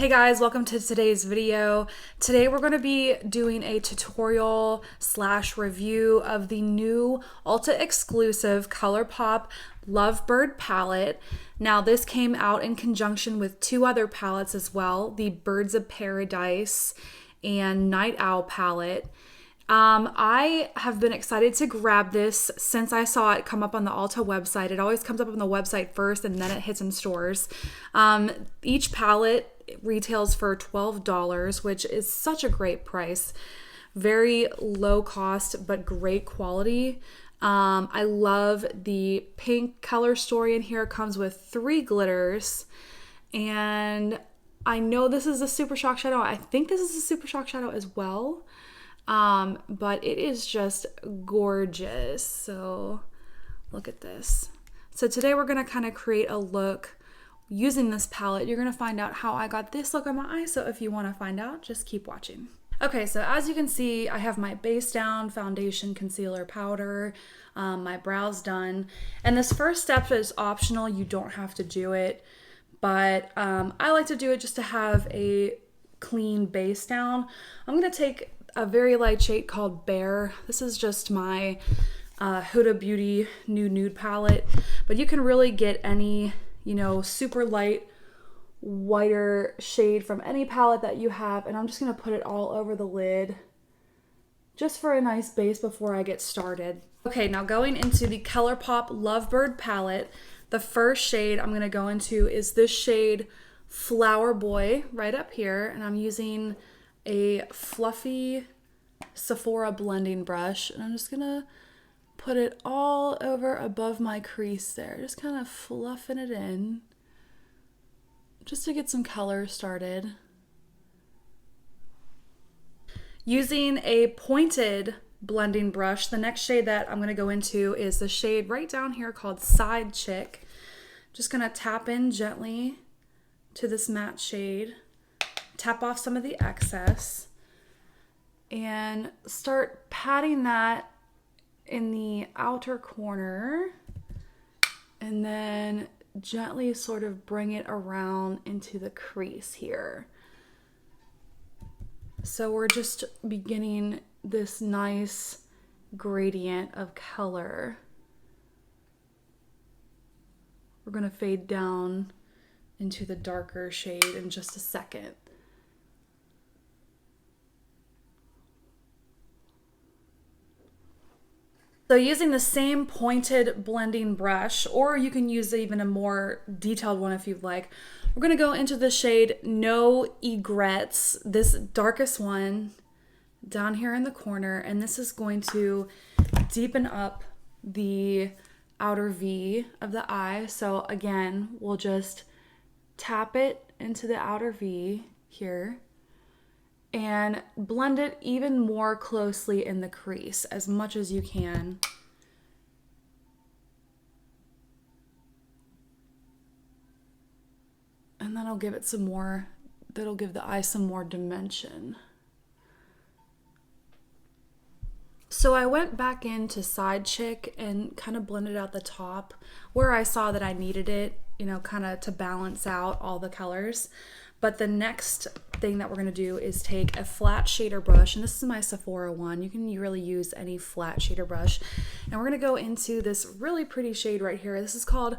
Hey guys, welcome to today's video. Today we're going to be doing a tutorial / review of the new Ulta exclusive Colourpop Lovebird palette. Now this came out in conjunction with two other palettes as well, the Birds of Paradise and Night Owl palette. I have been excited to grab this since I saw it come up on the Ulta website. It always comes up on the website first and then it hits in stores. Each palette retails for $12, which is such a great price. Very low cost, but great quality. I love the pink color story in here. It comes with 3 glitters. And I know this is a Super Shock Shadow. I think this is a Super Shock Shadow as well. But it is just gorgeous. So look at this. So today we're going to kind of create a look using this palette. You're going to find out how I got this look on my eye. So if you want to find out, just keep watching. Okay, so as you can see, I have my base down, foundation, concealer, powder, my brows done. And this first step is optional. You don't have to do it. But I like to do it just to have a clean base down. I'm going to take a very light shade called Bear. This is just my Huda Beauty nude palette. But you can really get any, super light, whiter shade from any palette that you have. And I'm just going to put it all over the lid just for a nice base before I get started. Okay, now going into the Colourpop Lovebird palette, the first shade I'm going to go into is this shade Flower Boy right up here. And I'm using a fluffy Sephora blending brush. And I'm just going to put it all over above my crease there. Just kind of fluffing it in. Just to get some color started. Using a pointed blending brush, the next shade that I'm going to go into is the shade right down here called Side Chick. Just going to tap in gently to this matte shade, tap off some of the excess, and start patting that in the outer corner, and then gently sort of bring it around into the crease here. So we're just beginning this nice gradient of color. We're going to fade down into the darker shade in just a second. So using the same pointed blending brush, or you can use even a more detailed one if you'd like, we're going to go into the shade No Egrets, this darkest one down here in the corner, and this is going to deepen up the outer V of the eye. So again, we'll just tap it into the outer V here and blend it even more closely in the crease as much as you can. And that'll give it some more, that'll give the eye some more dimension. So I went back into Side Chick and kind of blended out the top where I saw that I needed it, kind of to balance out all the colors. But the next thing that we're going to do is take a flat shader brush, and this is my Sephora one. You can really use any flat shader brush. And we're going to go into this really pretty shade right here. This is called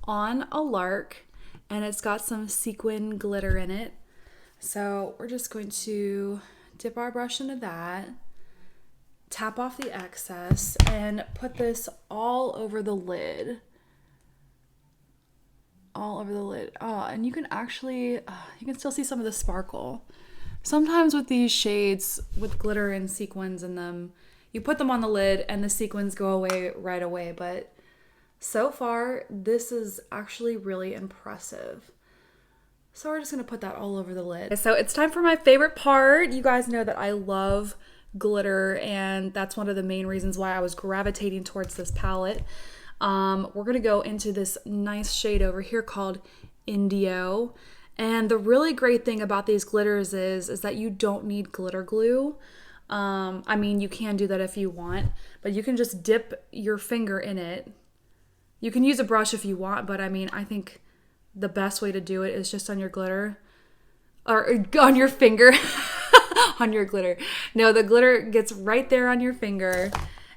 On a Lark, and it's got some sequin glitter in it. So we're just going to dip our brush into that, tap off the excess, and put this all over the lid. All over the lid. Oh, and you can actually, you can still see some of the sparkle. Sometimes with these shades with glitter and sequins in them, you put them on the lid and the sequins go away right away. But so far, this is actually really impressive. So we're just going to put that all over the lid. So it's time for my favorite part. You guys know that I love glitter, and that's one of the main reasons why I was gravitating towards this palette. We're going to go into this nice shade over here called Indio. And the really great thing about these glitters is that you don't need glitter glue. I mean, you can do that if you want, but you can just dip your finger in it. You can use a brush if you want, but I mean, I think the best way to do it is just on your glitter. or on your finger, on your glitter. No, the glitter gets right there on your finger,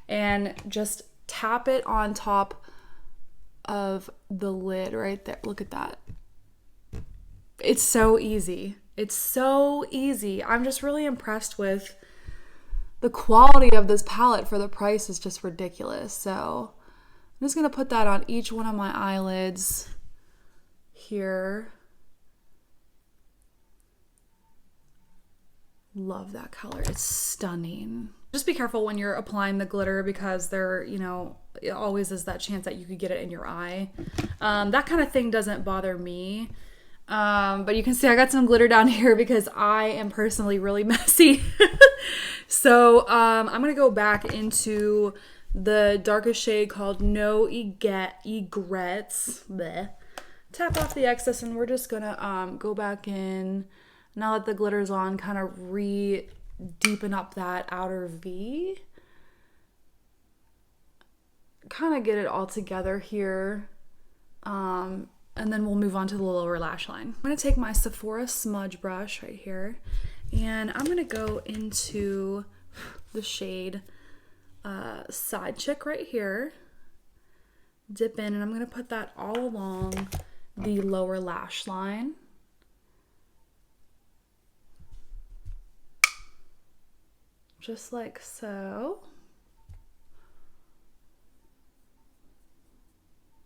and just tap it on top of the lid right there. Look at that. It's so easy. It's so easy. I'm just really impressed with the quality of this palette. For the price is just ridiculous. So I'm just going to put that on each one of my eyelids here. Love that color. It's stunning. Just be careful when you're applying the glitter, because there, you know, it always is that chance that you could get it in your eye. That kind of thing doesn't bother me. But you can see I got some glitter down here because I am personally really messy. So I'm going to go back into the darkest shade called No Egrets. Bleh. Tap off the excess, and we're just going to go back in. Now that the glitter's on, kind of deepen up that outer V. Kind of get it all together here. And then we'll move on to the lower lash line. I'm going to take my Sephora smudge brush right here, and I'm going to go into the shade Side Chick right here. Dip in, and I'm going to put that all along the lower lash line. Just like so.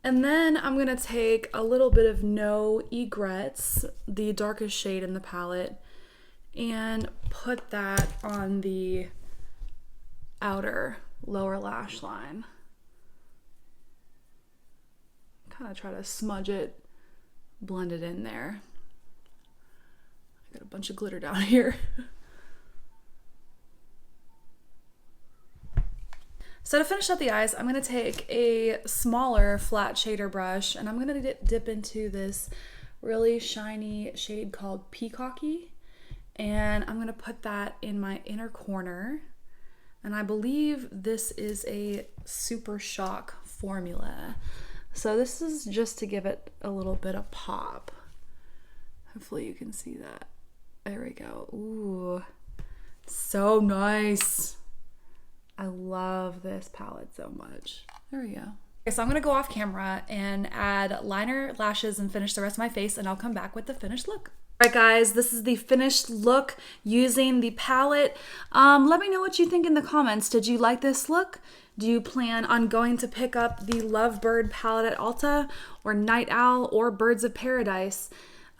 And then I'm going to take a little bit of No Egrets, the darkest shade in the palette, and put that on the outer lower lash line. Kind of try to smudge it, blend it in there. I got a bunch of glitter down here. So to finish up the eyes, I'm going to take a smaller flat shader brush, and I'm going to dip into this really shiny shade called Peacocky, and I'm going to put that in my inner corner. And I believe this is a Super Shock formula. So this is just to give it a little bit of pop. Hopefully you can see that. There we go. Ooh, so nice. I love this palette so much. There we go. Okay, so I'm gonna go off camera and add liner, lashes, and finish the rest of my face, and I'll come back with the finished look. All right, guys, this is the finished look using the palette. Let me know what you think in the comments. Did you like this look? Do you plan on going to pick up the Lovebird palette at Ulta, or Night Owl, or Birds of Paradise?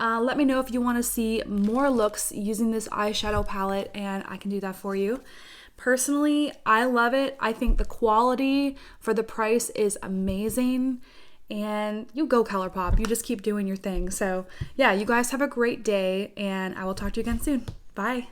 Let me know if you want to see more looks using this eyeshadow palette, and I can do that for you. Personally, I love it. I think the quality for the price is amazing, and you go Colourpop. You just keep doing your thing. So yeah, you guys have a great day, and I will talk to you again soon. Bye.